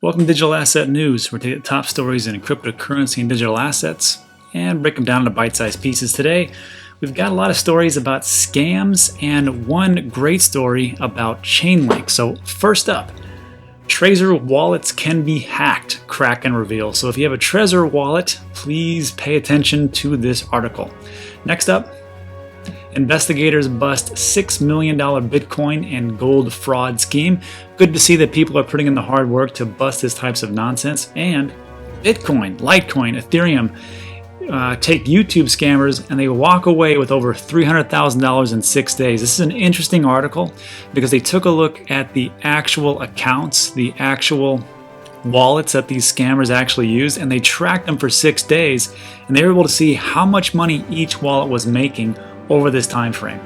Welcome to Digital Asset News. We're taking the top stories in cryptocurrency and digital assets and break them down into bite-sized pieces today. We've got a lot of stories about scams and one great story about Chainlink. So first up, Trezor wallets can be hacked, Kraken reveals. So if you have a Trezor wallet, please pay attention to this article. Next up, investigators bust $6 million Bitcoin and gold fraud scheme. Good to see that people are putting in the hard work to bust these types of nonsense. And Bitcoin, Litecoin, Ethereum take YouTube scammers and they walk away with over $300,000 in 6 days. This is an interesting article because they took a look at the actual accounts, the actual wallets that these scammers actually used, and they tracked them for 6 days, and they were able to see how much money each wallet was making over this time frame.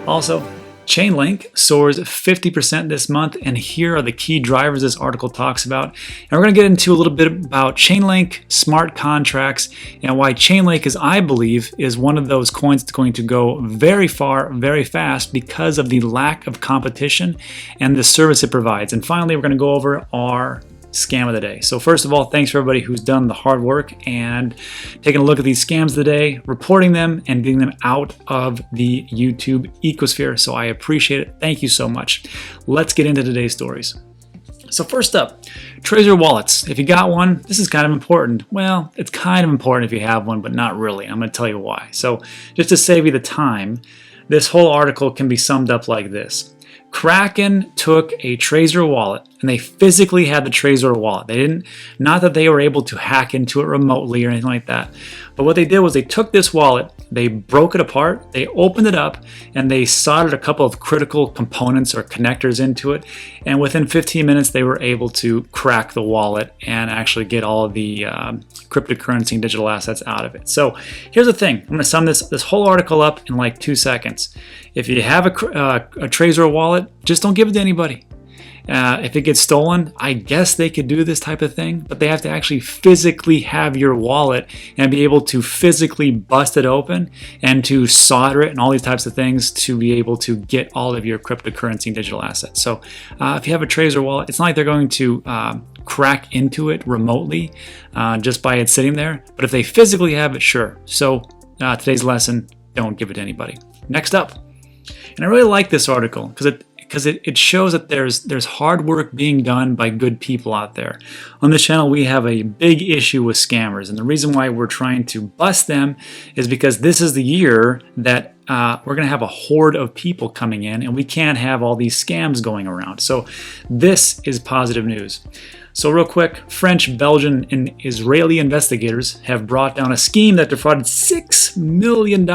Also, Chainlink soars 50% this month, and here are the key drivers this article talks about. And we're going to get into a little bit about Chainlink, smart contracts, and why Chainlink I believe, is one of those coins that's going to go very far, very fast because of the lack of competition and the service it provides. And finally, we're going to go over our scam of the day. So first of all, thanks for everybody who's done the hard work and taking a look at these scams of the day, reporting them, and getting them out of the YouTube ecosphere. So I appreciate it. Thank you so much. Let's get into today's stories. So first up, Trezor wallets. If you got one, this is kind of important. Well, it's kind of important if you have one, but not really. I'm going to tell you why. So just to save you the time, this whole article can be summed up like this. Kraken took a Trezor wallet and they physically had the Trezor wallet. They didn't, not that they were able to hack into it remotely or anything like that. But what they did was they took this wallet, they broke it apart, they opened it up, and they soldered a couple of critical components or connectors into it. And within 15 minutes, they were able to crack the wallet and actually get all of the cryptocurrency and digital assets out of it. So here's the thing. I'm going to sum this whole article up in like 2 seconds. If you have a Trezor wallet, just don't give it to anybody. If it gets stolen, I guess they could do this type of thing, but they have to actually physically have your wallet and be able to physically bust it open and to solder it and all these types of things to be able to get all of your cryptocurrency and digital assets. So if you have a Trezor wallet, it's not like they're going to crack into it remotely just by it sitting there, but if they physically have it, sure. So today's lesson, don't give it to anybody. Next up, and I really like this article because it shows that there's hard work being done by good people out there. On this channel, we have a big issue with scammers, and the reason why we're trying to bust them is because this is the year that we're going to have a horde of people coming in, and we can't have all these scams going around. So this is positive news. So real quick, French, Belgian, and Israeli investigators have brought down a scheme that defrauded $6 million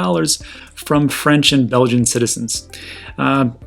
from French and Belgian citizens.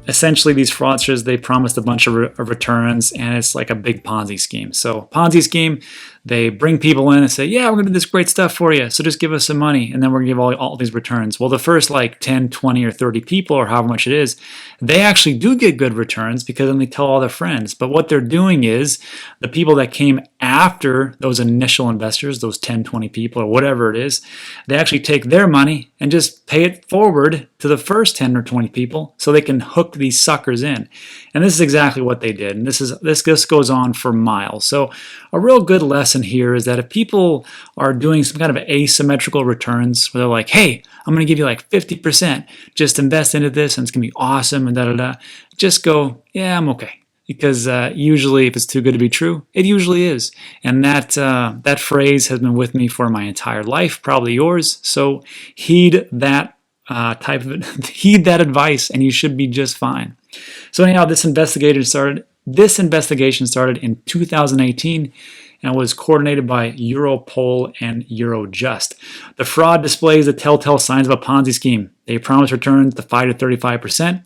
Essentially, these fraudsters, they promised a bunch of returns, and it's like a big Ponzi scheme. So Ponzi scheme, they bring people in and say, yeah, we're going to do this great stuff for you, so just give us some money, and then we're going to give all these returns. Well, the first like 10, 20, or 30 people, or however much it is, they actually do get good returns because then they tell all their friends. But what they're doing is the people that came after those initial investors, those 10, 20 people, or whatever it is, they actually take their money and just pay it forward to the first 10 or 20 people so they can hook these suckers in. And this is exactly what they did. And this goes on for miles. So a real good lesson here is that if people are doing some kind of asymmetrical returns where they're like, hey, I'm going to give you like 50%, just invest into this and it's going to be awesome and da-da-da, just go, yeah, I'm okay. Because usually if it's too good to be true, it usually is. And that phrase has been with me for my entire life, probably yours. So heed that heed that advice and you should be just fine. So anyhow, this investigation started in 2018 and was coordinated by Europol and Eurojust. The fraud displays the telltale signs of a Ponzi scheme. They promise returns to 5 to 35%,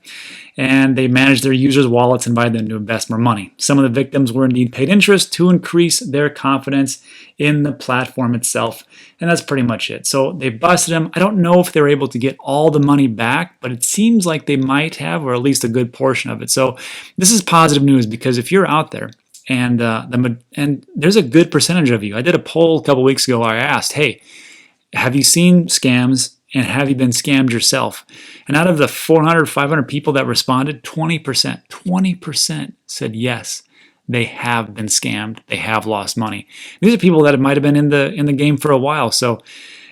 and they manage their users' wallets and invite them to invest more money. Some of the victims were indeed paid interest to increase their confidence in the platform itself, and that's pretty much it. So they busted them. I don't know if they were able to get all the money back, but it seems like they might have, or at least a good portion of it. So this is positive news because if you're out there, and there's a good percentage of you. I did a poll a couple weeks ago where I asked, hey, have you seen scams and have you been scammed yourself? And out of the 400, 500 people that responded, 20% said yes, they have been scammed. They have lost money. These are people that might have been in the game for a while. So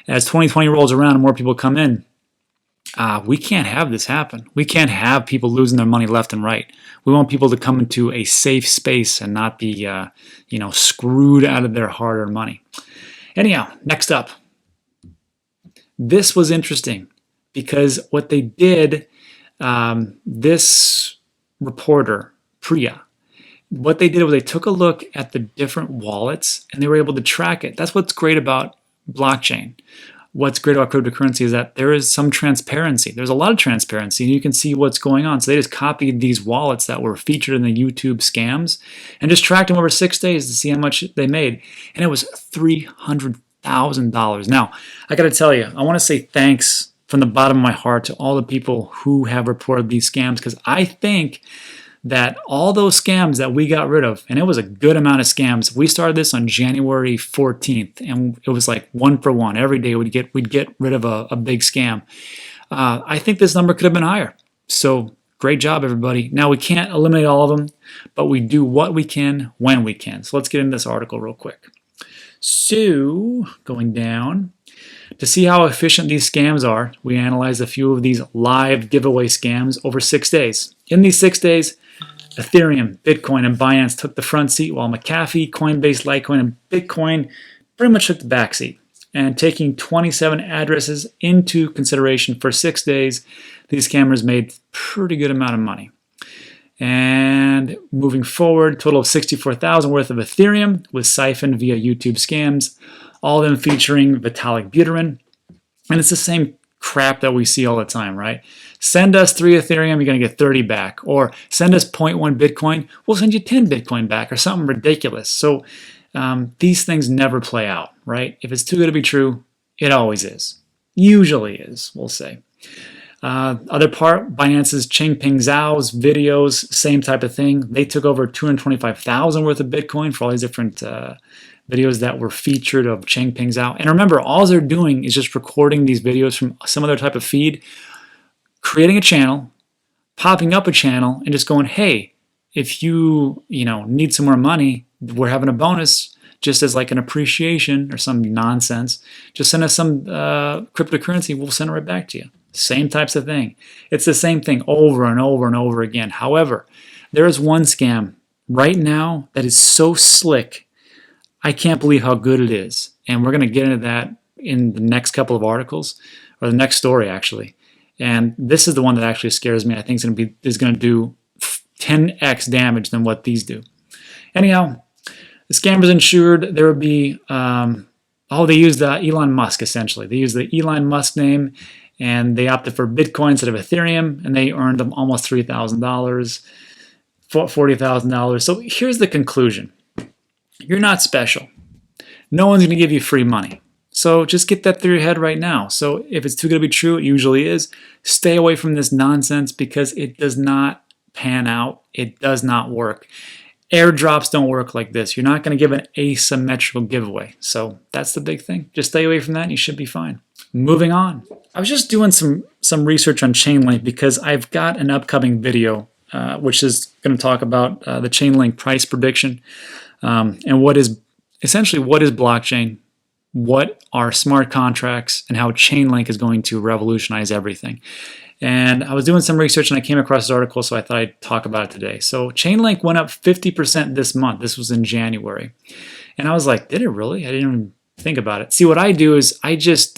as 2020 rolls around and more people come in, we can't have this happen. We can't have people losing their money left and right. We want people to come into a safe space and not be, screwed out of their hard-earned money. Anyhow, next up. This was interesting because what they did, this reporter, Priya, what they did was they took a look at the different wallets and they were able to track it. That's what's great about blockchain. What's great about cryptocurrency is that there is some transparency. There's a lot of transparency and you can see what's going on. So they just copied these wallets that were featured in the YouTube scams and just tracked them over 6 days to see how much they made. And it was $300,000. Now, I got to tell you, I want to say thanks from the bottom of my heart to all the people who have reported these scams, because I think that all those scams that we got rid of, and it was a good amount of scams. We started this on January 14th, and it was like 1 for 1. Every day we'd get rid of a big scam. I think this number could have been higher. So great job, everybody. Now, we can't eliminate all of them, but we do what we can when we can. So let's get into this article real quick. So going down, to see how efficient these scams are, we analyzed a few of these live giveaway scams over 6 days. In these 6 days, Ethereum, Bitcoin, and Binance took the front seat, while McAfee, Coinbase, Litecoin, and Bitcoin pretty much took the back seat. And taking 27 addresses into consideration for 6 days, these scammers made a pretty good amount of money. And moving forward, total of 64,000 worth of Ethereum was siphoned via YouTube scams, all of them featuring Vitalik Buterin. And it's the same crap that we see all the time, right? Send us 3 Ethereum, you're going to get 30 back. Or send us 0.1 Bitcoin, we'll send you 10 Bitcoin back, or something ridiculous. So these things never play out, right? If it's too good to be true, it always is. Usually is, we'll say. Other part, Binance's Changpeng Zhao's videos, same type of thing. They took over 225,000 worth of Bitcoin for all these different videos that were featured of Changpeng Zhao. And remember, all they're doing is just recording these videos from some other type of feed, creating a channel, popping up a channel, and just going, hey, if you need some more money, we're having a bonus, just as like an appreciation or some nonsense. Just send us some cryptocurrency, we'll send it right back to you. Same types of thing. It's the same thing over and over and over again. However, there is one scam right now that is so slick, I can't believe how good it is. And we're going to get into that in the next couple of articles, or the next story actually. And this is the one that actually scares me. I think is going to do 10x damage than what these do. Anyhow, the scammers ensured there would be, they used Elon Musk essentially. They used the Elon Musk name, and they opted for Bitcoin instead of Ethereum, and they earned them almost $3,000, $40,000. So here's the conclusion. You're not special. No one's going to give you free money. So just get that through your head right now. So if it's too good to be true, it usually is. Stay away from this nonsense because it does not pan out. It does not work. Airdrops don't work like this. You're not going to give an asymmetrical giveaway. So that's the big thing. Just stay away from that and you should be fine. Moving on. I was just doing some research on Chainlink because I've got an upcoming video which is going to talk about the Chainlink price prediction and what is blockchain, what are smart contracts, and how Chainlink is going to revolutionize everything. And I was doing some research and I came across this article, so I thought I'd talk about it today. So Chainlink went up 50% this month. This was in January. And I was like, did it really? I didn't even think about it. See, what I do is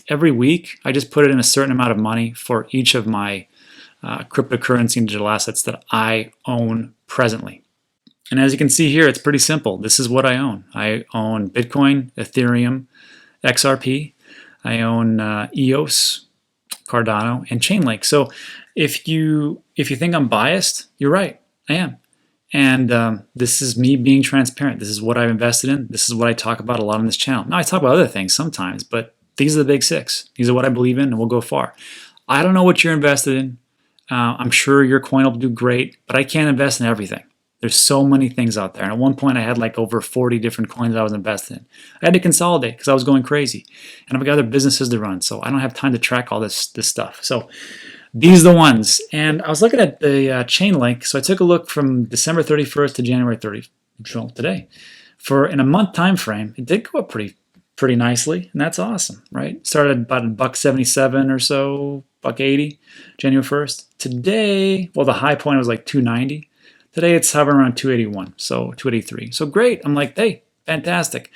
every week, I just put it in a certain amount of money for each of my cryptocurrency and digital assets that I own presently. And as you can see here, it's pretty simple. This is what I own. I own Bitcoin, Ethereum, XRP. I own EOS, Cardano, and Chainlink. So if you think I'm biased, you're right. I am. And this is me being transparent. This is what I've invested in. This is what I talk about a lot on this channel. Now, I talk about other things sometimes, but these are the big 6. These are what I believe in, and we'll go far. I don't know what you're invested in. I'm sure your coin will do great, but I can't invest in everything. There's so many things out there. And at one point, I had like over 40 different coins I was invested in. I had to consolidate because I was going crazy. And I've got other businesses to run, so I don't have time to track all this stuff. So these are the ones. And I was looking at the Chainlink, so I took a look from December 31st to January neutral today. In a month time frame, it did go up pretty nicely, and that's awesome, right? Started about $1.77 or so, $1.80, January 1st. Today, well, the high point was like 290. Today it's hovering around 281, so 283. So great. I'm like, hey, fantastic.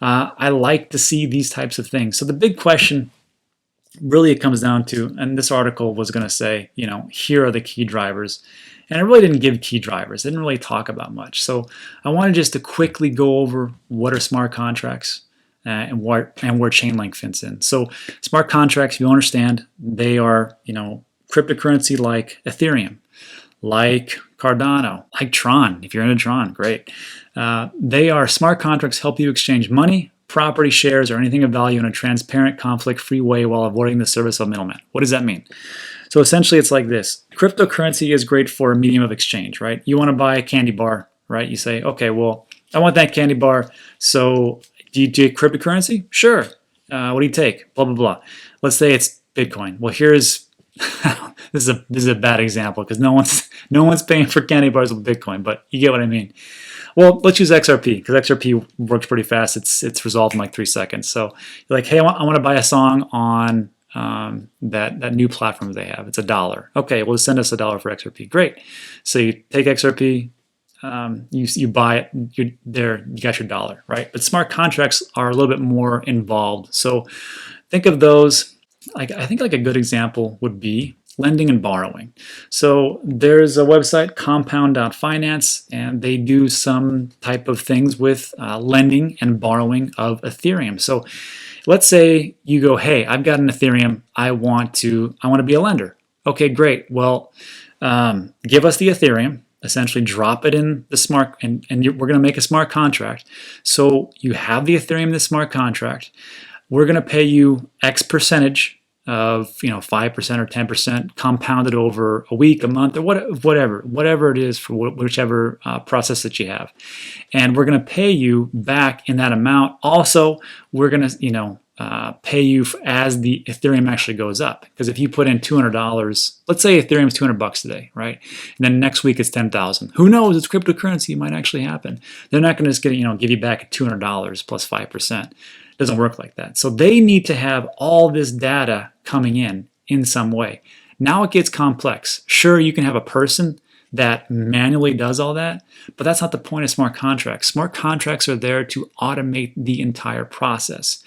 I like to see these types of things. So the big question really it comes down to, and this article was going to say, here are the key drivers. And I really didn't give key drivers. I didn't really talk about much. So I wanted just to quickly go over what are smart contracts and where Chainlink fits in. So smart contracts, you understand, they are, cryptocurrency like Ethereum, like Cardano, like Tron. If you're into Tron, great. They are smart contracts, help you exchange money, property, shares, or anything of value in a transparent, conflict-free way while avoiding the service of middlemen. What does that mean? So essentially, it's like this. Cryptocurrency is great for a medium of exchange, right? You want to buy a candy bar, right? You say, okay, well, I want that candy bar. So do you take cryptocurrency? Sure. What do you take? Blah, blah, blah. Let's say it's Bitcoin. Well, here's this is a bad example because no one's paying for candy bars with Bitcoin, but you get what I mean. Well, let's use XRP because XRP works pretty fast. It's resolved in like 3 seconds. So you're like, hey, I want to buy a song on that new platform they have. It's $1. Okay, well, send us $1 for XRP. Great. So you take XRP, you buy it. You got your dollar, right? But smart contracts are a little bit more involved. So think of those. I think like a good example would be lending and borrowing. So there's a website, compound.finance, and they do some type of things with lending and borrowing of Ethereum. So let's say you go, hey, I've got an Ethereum. I want to be a lender. Okay, great. Well, give us the Ethereum. Essentially drop it in the smart, and we're going to make a smart contract. So you have the Ethereum, the smart contract. We're going to pay you X percentage of 5% or 10% compounded over a week, a month, or whatever it is for whichever process that you have, and we're going to pay you back in that amount. Also, we're going to pay you as the Ethereum actually goes up. Because if you put in $200, let's say Ethereum's $200 today, right? And then next week it's 10,000. Who knows? It's cryptocurrency. It might actually happen. They're not going to just give you back $200 plus 5%. It doesn't work like that. So they need to have all this data coming in some way. Now it gets complex. Sure, you can have a person that manually does all that, but that's not the point of smart contracts. Smart contracts are there to automate the entire process.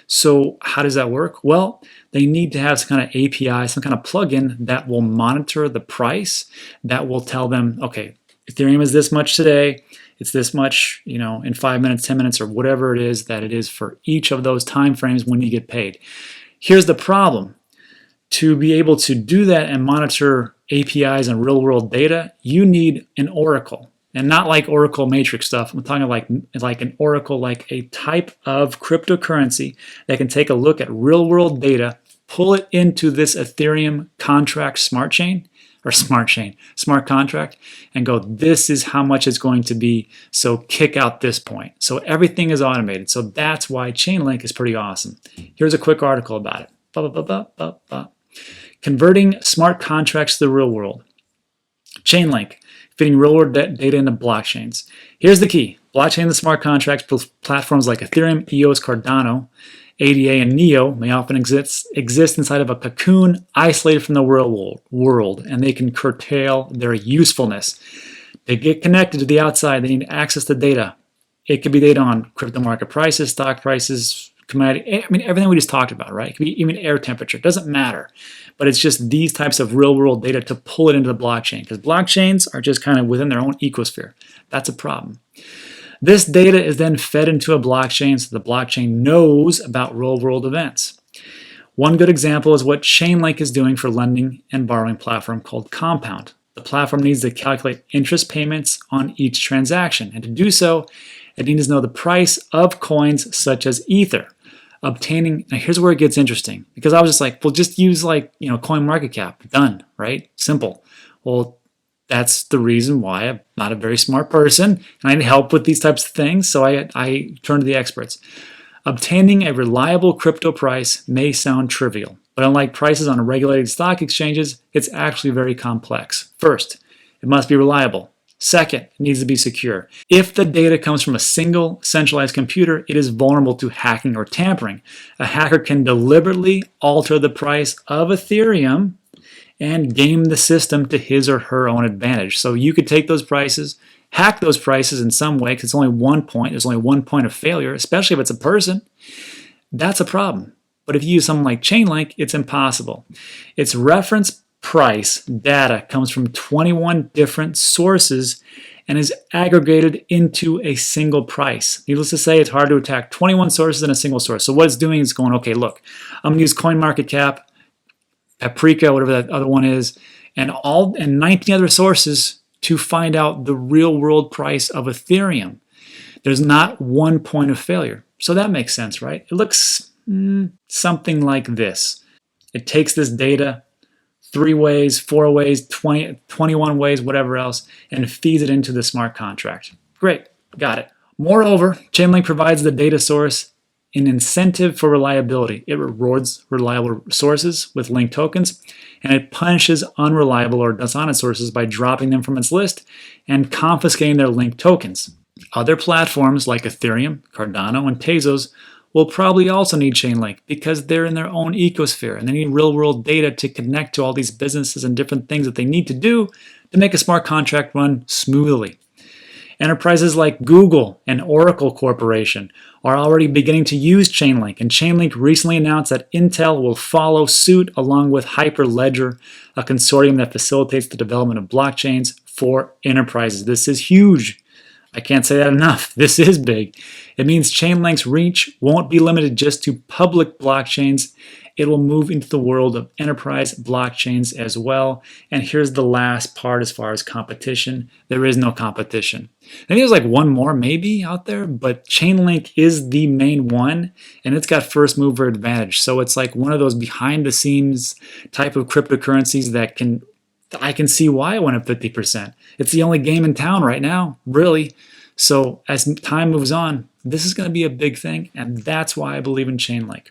So how does that work? Well, they need to have some kind of API, some kind of plugin that will monitor the price, that will tell them, okay, Ethereum is this much today, it's this much, in 5 minutes, 10 minutes, or whatever it is that it is for each of those time frames when you get paid. Here's the problem. To be able to do that and monitor APIs and real-world data, you need an Oracle. And not like Oracle Matrix stuff. I'm talking like an Oracle, like a type of cryptocurrency that can take a look at real-world data, pull it into this Ethereum contract smart contract, and go, this is how much it's going to be, so kick out this point. So everything is automated. So that's why Chainlink is pretty awesome. Here's a quick article about it. Converting smart contracts to the real world. Chainlink, fitting real-world data into blockchains. Here's the key. Blockchain and smart contracts, platforms like Ethereum, EOS, Cardano, ADA, and NEO may often exist inside of a cocoon isolated from the real world, and they can curtail their usefulness. They get connected to the outside. They need access to data. It could be data on crypto market prices, stock prices, commodity, everything we just talked about, right? It could be even air temperature. It doesn't matter. But it's just these types of real-world data to pull it into the blockchain, because blockchains are just kind of within their own ecosphere. That's a problem. This data is then fed into a blockchain so the blockchain knows about real-world events. One good example is what Chainlink is doing for lending and borrowing platform called Compound. The platform needs to calculate interest payments on each transaction, and to do so, it needs to know the price of coins such as Ether. Now here's where it gets interesting, because I was just like, well, just use coin market cap, done, right? Simple. Well, that's the reason why I'm not a very smart person, and I need help with these types of things, so I turn to the experts. Obtaining a reliable crypto price may sound trivial, but unlike prices on regulated stock exchanges, it's actually very complex. First, it must be reliable. Second, it needs to be secure. If the data comes from a single centralized computer, it is vulnerable to hacking or tampering. A hacker can deliberately alter the price of Ethereum and game the system to his or her own advantage. So you could take those prices, hack those prices in some way, because it's only one point. There's only one point of failure, especially if it's a person. That's a problem. But if you use something like Chainlink, it's impossible. Its reference price data comes from 21 different sources and is aggregated into a single price. Needless to say, it's hard to attack 21 sources in a single source. So what it's doing is going, okay, look, I'm going to use CoinMarketCap, Paprika, whatever that other one is, and 19 other sources to find out the real world price of Ethereum. There's not one point of failure. So that makes sense, right? It looks something like this. It takes this data 3 ways, 4 ways, 21 ways, whatever else, and feeds it into the smart contract. Great, got it. Moreover, Chainlink provides the data source an incentive for reliability. It rewards reliable sources with linked tokens, and it punishes unreliable or dishonest sources by dropping them from its list and confiscating their linked tokens. Other platforms like Ethereum, Cardano, and Tezos will probably also need Chainlink because they're in their own ecosphere and they need real-world data to connect to all these businesses and different things that they need to do to make a smart contract run smoothly. Enterprises like Google and Oracle Corporation are already beginning to use Chainlink, and Chainlink recently announced that Intel will follow suit along with Hyperledger, a consortium that facilitates the development of blockchains for enterprises. This is huge. I can't say that enough. This is big. It means Chainlink's reach won't be limited just to public blockchains. It will move into the world of enterprise blockchains as well. And here's the last part as far as competition. There is no competition. I think there's like one more maybe out there, but Chainlink is the main one, and it's got first mover advantage. So it's like one of those behind the scenes type of cryptocurrencies that I can see why it went up 50%. It's the only game in town right now, really. So as time moves on, this is going to be a big thing, and that's why I believe in Chainlink.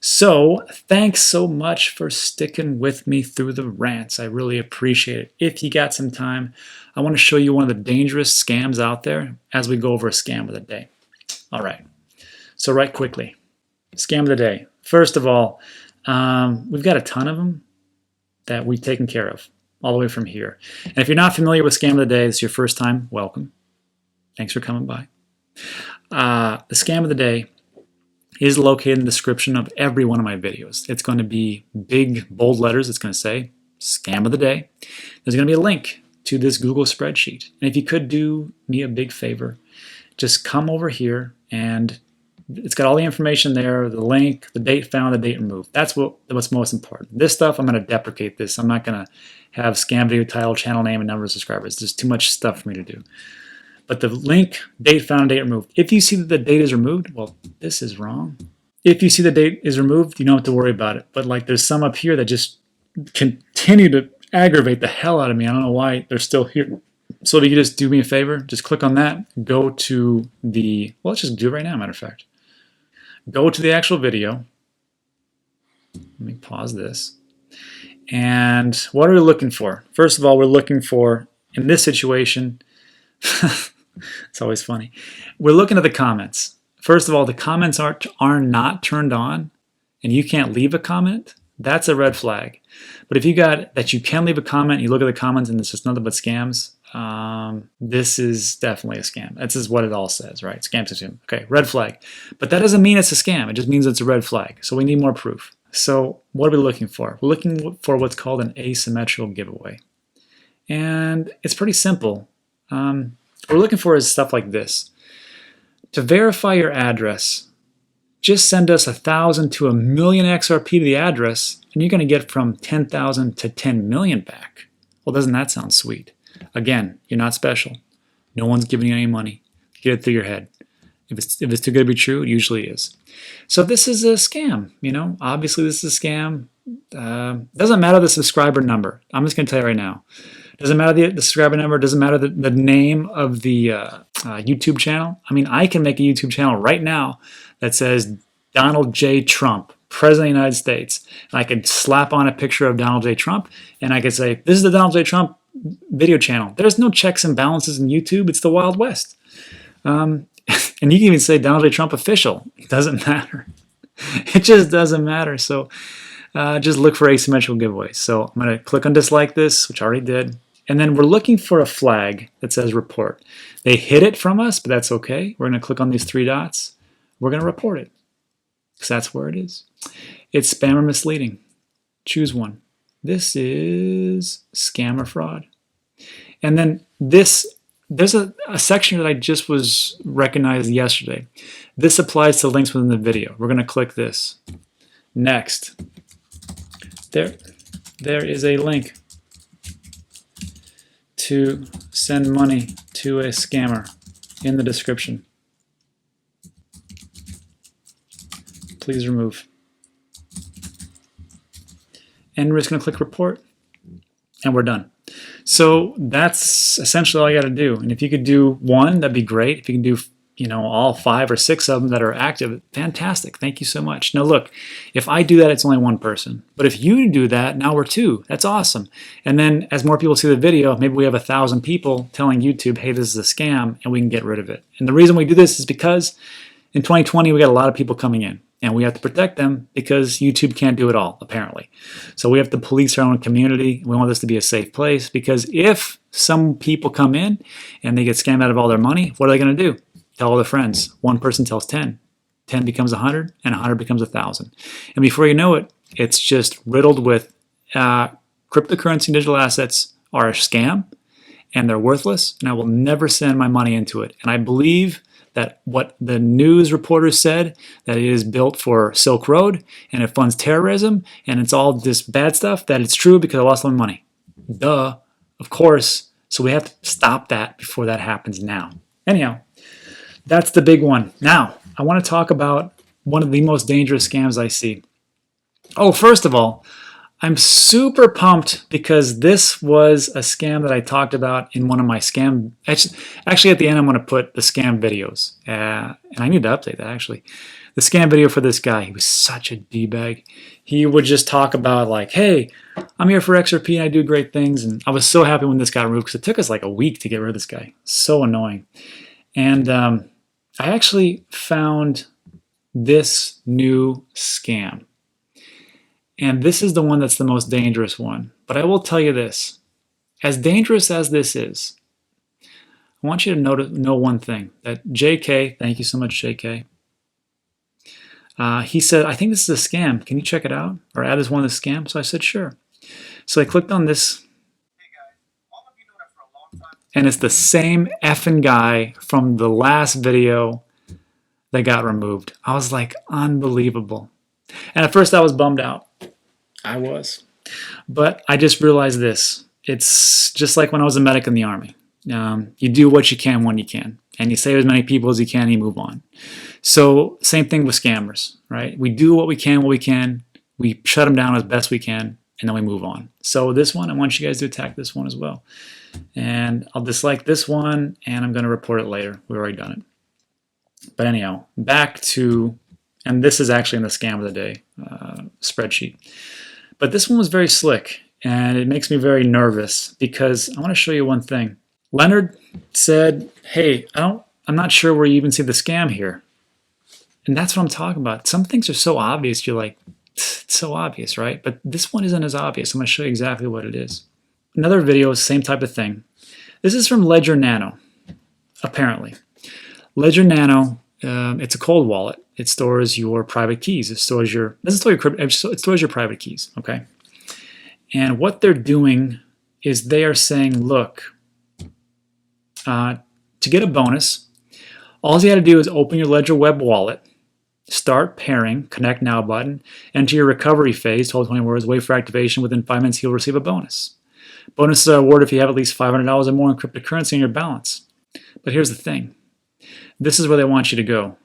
So thanks so much for sticking with me through the rants. I really appreciate it. If you got some time, I want to show you one of the dangerous scams out there as we go over a scam of the day. All right, so right quickly, scam of the day. First of all, we've got a ton of them that we've taken care of all the way from here. And if you're not familiar with scam of the day, this is your first time, welcome. Thanks for coming by. The scam of the day is located in the description of every one of my videos. It's going to be big, bold letters. It's going to say scam of the day. There's going to be a link to this Google spreadsheet. And if you could do me a big favor, just come over here, and it's got all the information there, the link, the date found, the date removed. That's what's most important. This stuff, I'm going to deprecate this. I'm not going to have scam video title, channel name, and number of subscribers. There's too much stuff for me to do. But the link, date found, date removed. If you see that the date is removed, well, this is wrong. If you see the date is removed, you don't have to worry about it. But like there's some up here that just continue to aggravate the hell out of me. I don't know why they're still here. So if you could just do me a favor, just click on that, go to the, well, let's just do it right now, matter of fact. Go to the actual video. Let me pause this. And what are we looking for? First of all, we're looking for, in this situation, it's always funny. We're looking at the comments. First of all, the comments are not turned on, and you can't leave a comment. That's a red flag. But if you got that you can leave a comment, you look at the comments, and it's just nothing but scams, this is definitely a scam. This is what it all says, right? Scam system. Okay, red flag. But that doesn't mean it's a scam. It just means it's a red flag. So we need more proof. So what are we looking for? We're looking for what's called an asymmetrical giveaway. And it's pretty simple. What we're looking for is stuff like this. To verify your address, just send us 1,000 to 1,000,000 XRP to the address, and you're going to get from 10,000 to 10 million back. Well, doesn't that sound sweet? Again, you're not special. No one's giving you any money. Get it through your head. If it's too good to be true, it usually is. So this is a scam. You know, obviously this is a scam. Doesn't matter the subscriber number. I'm just going to tell you right now. Doesn't matter the subscriber number. Doesn't matter the name of the YouTube channel. I mean, I can make a YouTube channel right now that says Donald J. Trump, President of the United States. And I could slap on a picture of Donald J. Trump, and I could say, this is the Donald J. Trump video channel. There's no checks and balances in YouTube. It's the Wild West. And you can even say Donald J. Trump official. It doesn't matter. It just doesn't matter. So just look for asymmetrical giveaways. So I'm going to click on dislike this, which I already did. And then we're looking for a flag that says report. They hid it from us, but that's okay. We're going to click on these 3 dots. We're going to report it because that's where it is. It's spam or misleading. Choose one. This is scam or fraud. And then there's a section that I just was recognized yesterday. This applies to links within the video. We're going to click this. Next. There is a link to send money to a scammer in the description. Please remove. And we're just going to click report, and we're done. So that's essentially all you got to do. And if you could do one, that'd be great. If you can do, all 5 or 6 of them that are active, fantastic. Thank you so much. Now look, if I do that, it's only 1 person. But if you do that, now we're 2. That's awesome. And then as more people see the video, maybe we have 1,000 people telling YouTube, hey, this is a scam, and we can get rid of it. And the reason we do this is because in 2020, we got a lot of people coming in. And we have to protect them because YouTube can't do it all, apparently. So we have to police our own community. We want this to be a safe place because if some people come in and they get scammed out of all their money, what are they going to do? Tell all their friends. 1 person tells 10. 10 becomes 100, and 100 becomes 1,000. And before you know it, it's just riddled with cryptocurrency and digital assets are a scam, and they're worthless, and I will never send my money into it. And I believe that what the news reporters said, that it is built for Silk Road and it funds terrorism and it's all this bad stuff, that it's true because I lost all my money. Duh, of course. So we have to stop that before that happens now. Anyhow, that's the big one. Now, I want to talk about one of the most dangerous scams I see. Oh, first of all, I'm super pumped because this was a scam that I talked about in one of my scam. Actually, at the end, I'm going to put the scam videos. And I need to update that, actually. The scam video for this guy, he was such a D-bag. He would just talk about like, hey, I'm here for XRP and I do great things. And I was so happy when this got removed because it took us like a week to get rid of this guy. So annoying. And I actually found this new scam. And this is the one that's the most dangerous one. But I will tell you this. As dangerous as this is, I want you to know one thing. That JK, thank you so much, JK. He said, I think this is a scam. Can you check it out? Or add this one as a scam? So I said, sure. So I clicked on this. Hey guys, all of you know that for a long time. And it's the same effing guy from the last video that got removed. I was like, unbelievable. And at first I was bummed out. I was. But I just realized this. It's just like when I was a medic in the Army. You do what you can when you can. And you save as many people as you can and you move on. So same thing with scammers, right? We do what we can when we can. We shut them down as best we can. And then we move on. So this one, I want you guys to attack this one as well. And I'll dislike this one. And I'm going to report it later. We've already done it. But anyhow, back to... And this is actually in the scam of the day spreadsheet. But this one was very slick, and it makes me very nervous because I want to show you one thing. Leonard said, hey, I'm not sure where you even see the scam here. And that's what I'm talking about. Some things are so obvious, you're like, it's so obvious, right? But this one isn't as obvious. I'm going to show you exactly what it is. Another video is the same type of thing. This is from Ledger Nano, apparently. Ledger Nano, it's a cold wallet. It stores your private keys. It stores your, doesn't store your crypto, it stores your private keys, okay? And what they're doing is they are saying, look, to get a bonus, all you got to do is open your Ledger web wallet, start pairing, connect now button, enter your recovery phase, 12 to 20 words, wait for activation. Within 5 minutes, you'll receive a bonus. Bonuses are awarded if you have at least $500 or more in cryptocurrency in your balance. But here's the thing. This is where they want you to go.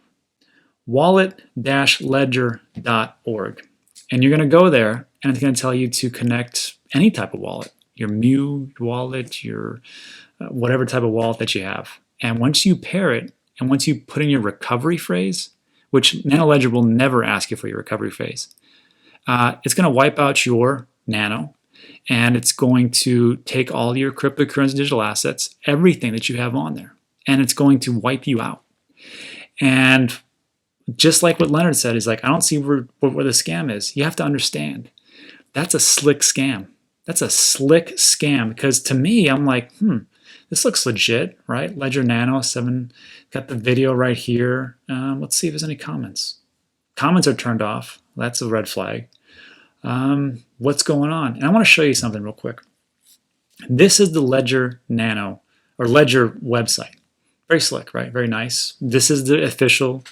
wallet-ledger.org. And you're going to go there, and it's going to tell you to connect any type of wallet, your Mu wallet, your whatever type of wallet that you have. And once you pair it, and once you put in your recovery phrase, which Nano Ledger will never ask you for your recovery phrase, it's going to wipe out your Nano, and it's going to take all your cryptocurrency digital assets, everything that you have on there, and it's going to wipe you out. And just like what Leonard said, is like, I don't see where the scam is. You have to understand, that's a slick scam. That's a slick scam, because to me, I'm like, this looks legit, right? Ledger Nano 7, got the video right here. Let's see if there's any comments. Comments are turned off. That's a red flag. What's going on? And I want to show you something real quick. This is the Ledger Nano, or Ledger website. Very slick, right? Very nice. This is the official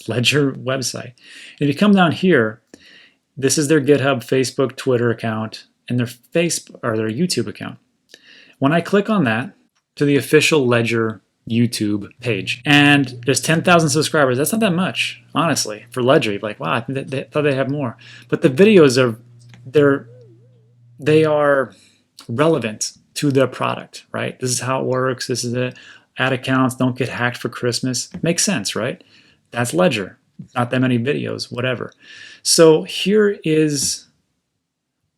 Ledger website. If you come down here, this is their GitHub, Facebook, Twitter account, and their YouTube account. When I click on that, to the official Ledger YouTube page, and there's 10,000 subscribers. That's not that much, honestly, for Ledger. You're like, wow, I thought they'd have more. But the videos they are relevant to their product, right? This is how it works. This is it. Ad accounts don't get hacked for Christmas. Makes sense, right? That's Ledger. Not that many videos, whatever. So here is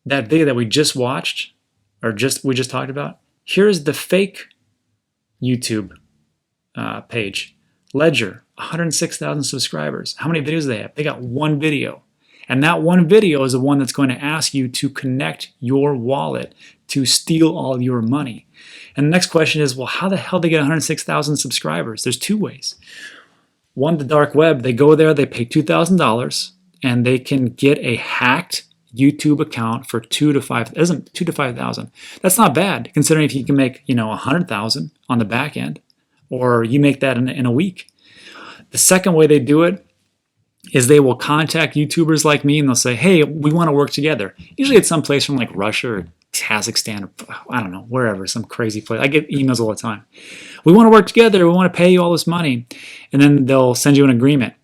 that video that we just watched, or we just talked about. Here's the fake YouTube page. Ledger, 106,000 subscribers. How many videos do they have? They got one video. And that one video is the one that's going to ask you to connect your wallet to steal all your money. And the next question is, well, how the hell did they get 106,000 subscribers? There's two ways. One, the dark web. They go there, they pay $2,000, and they can get a hacked YouTube account for $2,000 to $5,000. That's not bad, considering if you can make, $100,000 on the back end, or you make that in a week. The second way they do it is they will contact YouTubers like me, and they'll say, hey, we want to work together. Usually it's some place from like Russia or Kazakhstan, or I don't know, wherever, some crazy place. I get emails all the time. We want to work together. We want to pay you all this money. And then they'll send you an agreement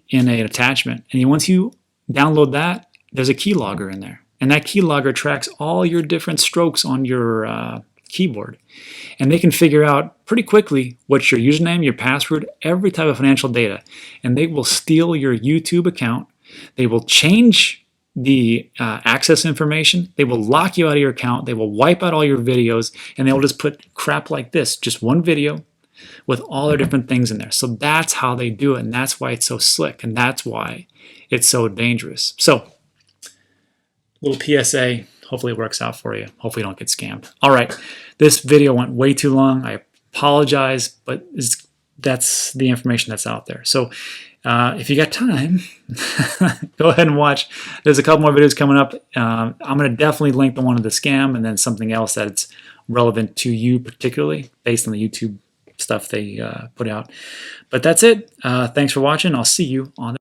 in an attachment. And once you download that, there's a keylogger in there. And that keylogger tracks all your different strokes on your keyboard. And they can figure out pretty quickly what's your username, your password, every type of financial data. And they will steal your YouTube account. They will change the access information. They will lock you out of your account. They will wipe out all your videos, and they will just put crap like this, just one video with all their different things in there. So that's how they do it, and that's why it's so slick, and that's why it's so dangerous. So, little PSA, hopefully it works out for you. Hopefully you don't get scammed. All right, this video went way too long. I apologize, but that's the information that's out there. So if you got time, go ahead and watch. There's a couple more videos coming up. I'm going to definitely link the one of the scam, and then something else that's relevant to you particularly based on the YouTube stuff they put out. But that's it. Thanks for watching. I'll see you on the